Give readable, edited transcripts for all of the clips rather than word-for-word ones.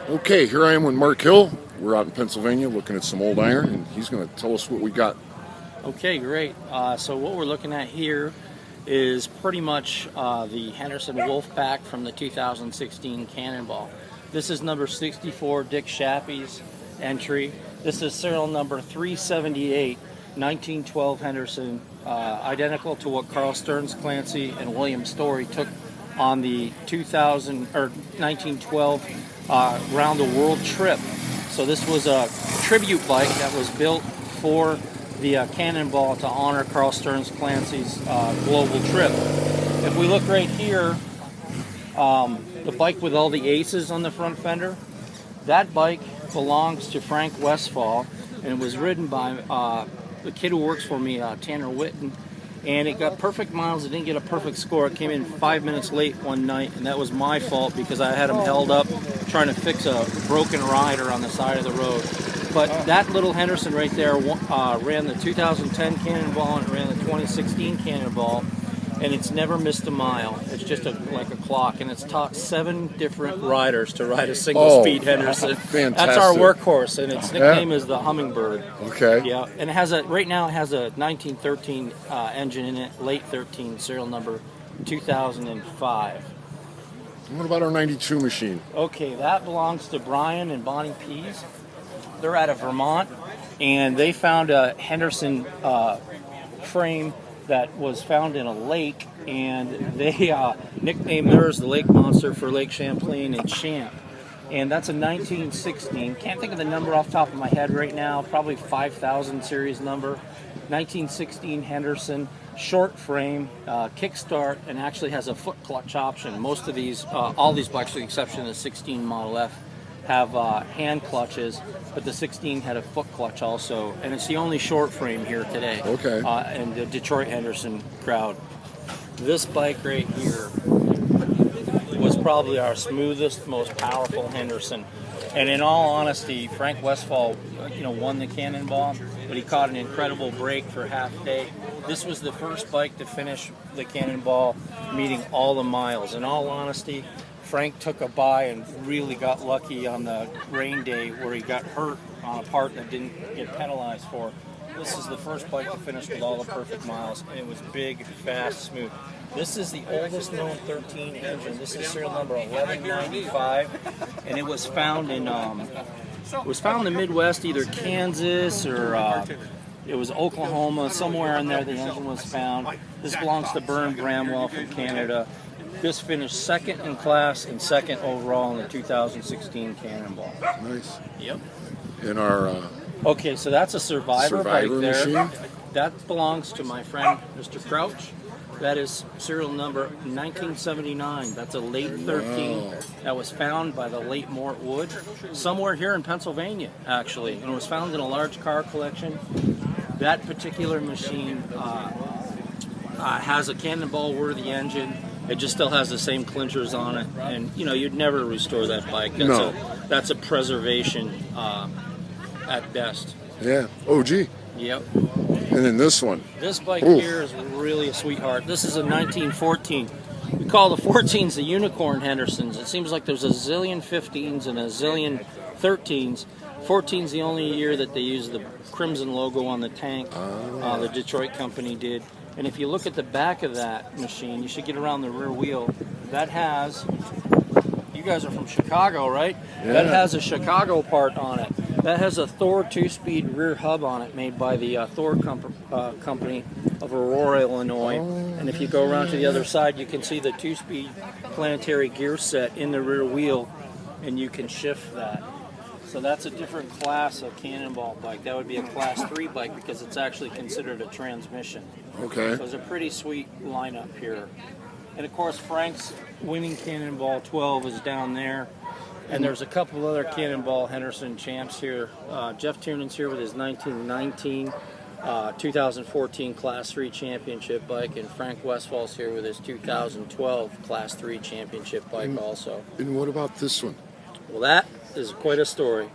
Okay, here I am with Mark Hill. We're out in Pennsylvania looking at some old iron, and he's going to tell us what we got. Okay, great. So what we're looking at here is pretty much the Henderson Wolfpack from the 2016 Cannonball. This is number 64, Dick Shappy's entry. This is serial number 378, 1912 Henderson, identical to what Carl Stearns Clancy and William Story took on the 1912 round the world trip. So this was a tribute bike that was built for the Cannonball to honor Carl Stearns Clancy's global trip. If we look right here, the bike with all the aces on the front fender, that bike belongs to Frank Westfall, and it was ridden by the kid who works for me, Tanner Witten, and it got perfect miles. It didn't get a perfect score. It came in 5 minutes late one night, and that was my fault because I had him held up trying to fix a broken rider on the side of the road. But that little Henderson right there ran the 2010 Cannonball and it ran the 2016 Cannonball, and it's never missed a mile. It's just like a clock, and it's taught 7 different riders to ride a single-speed Henderson. Fantastic. That's our workhorse, and its nickname is the Hummingbird. Okay. Yeah, and it has right now it has a 1913 engine in it, late 13, serial number 2005. What about our 92 machine? Okay, that belongs to Brian and Bonnie Pease. They're out of Vermont, and they found a Henderson frame that was found in a lake, and they nicknamed theirs the Lake Monster for Lake Champlain and Champ. And that's a 1916. Can't think of the number off the top of my head right now. Probably 5,000 series number. 1916 Henderson, short frame, kickstart, and actually has a foot clutch option. Most of these, all these bikes, with the exception of the 16 Model F, have hand clutches, but the 16 had a foot clutch also, and it's the only short frame here today. Okay. In the Detroit Henderson crowd. This bike right here was probably our smoothest, most powerful Henderson. And in all honesty, Frank Westfall, won the Cannonball, but he caught an incredible break for half day. This was the first bike to finish the Cannonball, meeting all the miles. In all honesty, Frank took a bye and really got lucky on the rain day where he got hurt on a part that didn't get penalized for. This is the first bike to finish with all the perfect miles, and it was big, fast, smooth. This is the oldest known 13 engine. This is serial number 1195, and it was found in the Midwest, either Kansas or it was Oklahoma, somewhere in there the engine was found. This belongs to Bern Bramwell from Canada. This finished second in class and second overall in the 2016 Cannonball. Nice. Yep. In our okay, so that's a Survivor bike there. machine? That belongs to my friend Mr. Crouch. That is serial number 1979. That's a late 13 that was found by the late Mort Wood somewhere here in Pennsylvania, actually, and it was found in a large car collection. That particular machine has a Cannonball-worthy engine. It just still has the same clinchers on it, and you'd never restore that bike. That's a preservation at best. Yeah. OG. Yep. And then this one. This bike here is really a sweetheart. This is a 1914. We call the 14s the Unicorn Hendersons. It seems like there's a zillion 15s and a zillion 13s. 14's the only year that they use the crimson logo on the tank. The Detroit company did. And if you look at the back of that machine, you should get around the rear wheel. That has, you guys are from Chicago, right? Yeah. That has a Chicago part on it. That has a Thor 2-speed rear hub on it made by the Thor company of Aurora, Illinois. And if you go around to the other side, you can see the 2-speed planetary gear set in the rear wheel, and you can shift that. So that's a different class of Cannonball bike. That would be a class 3 bike because it's actually considered a transmission. Okay. So it's a pretty sweet lineup here. And of course, Frank's winning Cannonball 12 is down there. And there's a couple other Cannonball Henderson champs here. Jeff Tiernan's here with his 1919 2014 Class 3 championship bike, and Frank Westfall's here with his 2012 Class 3 championship bike also. And what about this one? Well, that is quite a story.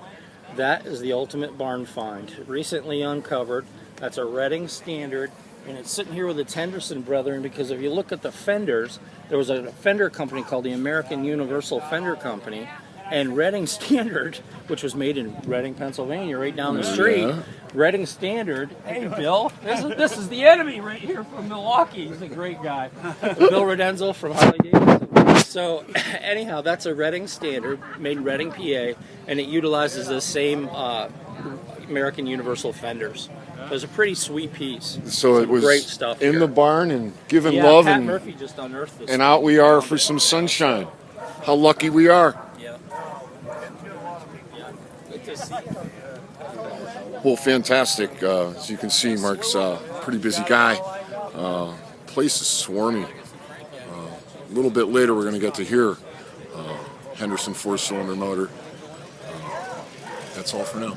That is the ultimate barn find. Recently uncovered. That's a Redding Standard, and it's sitting here with its Henderson brethren because if you look at the fenders, there was a fender company called the American Universal Fender Company, And Reading Standard, which was made in Reading, Pennsylvania, right down the street. Yeah. Reading Standard. Hey, Bill, this is the enemy right here from Milwaukee. He's a great guy. Bill Redenzel from Harley Davidson. So, anyhow, that's a Reading Standard made in Reading, PA, and it utilizes the same American Universal fenders. It was a pretty sweet piece. So it was great stuff in here. the barn and giving Yeah, love, Pat and Murphy just unearthed this. out we are for some sunshine. How lucky we are. Yeah. Good to see. Well, fantastic. As you can see, Mark's a pretty busy guy. Place is swarmy. A little bit later, we're going to get to hear Henderson 4-cylinder motor. That's all for now.